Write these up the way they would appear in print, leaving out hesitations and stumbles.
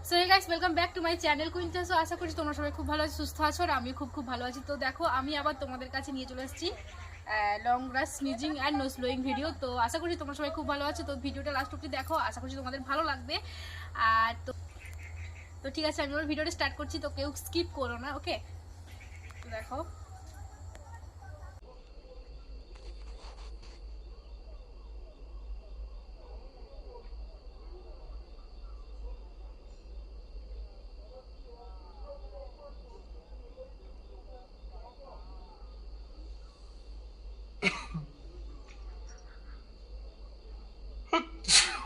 So hey guys, welcome back to my channel কুইন্টা। So আশা করছি তোমরা সবাই খুব ভালো আছো, সুস্থ আছো, আর আমি খুব ভালো আছি। তো দেখো, আমি আবার তোমাদের কাছে নিয়ে চলে এসেছি long rush sneezing and no slowing video. তো আশা করছি তোমরা সবাই খুব ভালো আছো। তো ভিডিওটা লাস্ট অবধি দেখো, আশা করছি তোমাদের ভালো লাগবে। আর তো ঠিক আছে, আমি আমার ভিডিওটা স্টার্ট করছি, তো কেউ স্কিপ করো না, ওকে? তো দেখো,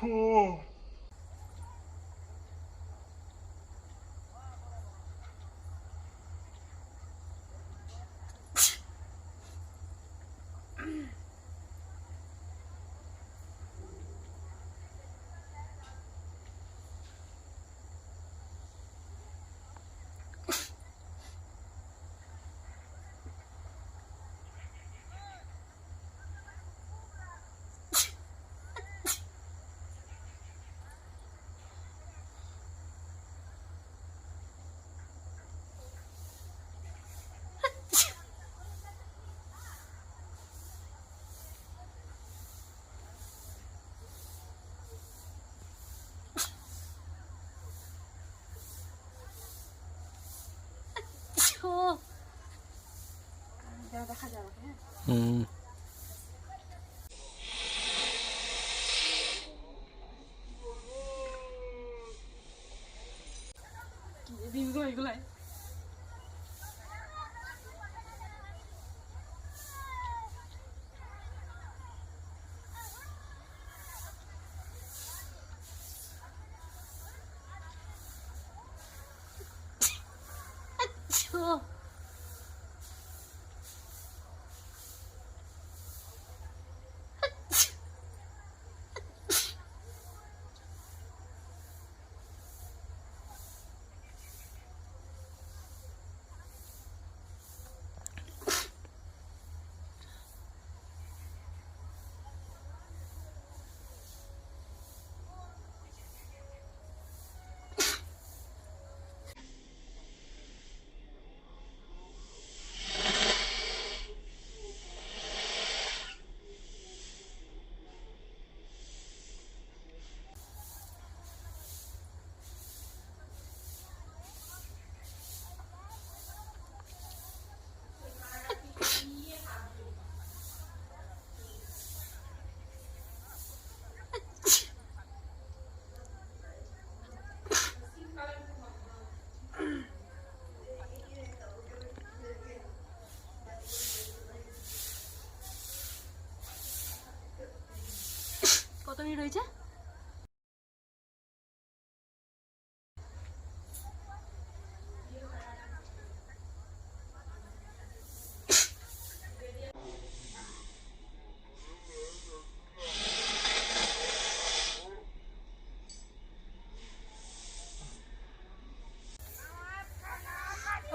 Oh. দেখা যাবে। হ্যাঁ, এগুলাই কত মিনিট হয়েছে?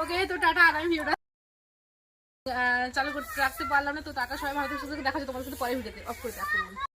ওকে, তো টাটা। আর আমি ভিডিওটা চালু করতে রাখতে পারলাম না। তো টাটা, সবাই ভালো থেকে দেখা হচ্ছে তোমাদের সাথে পরে ভিডিওতে। অফ করে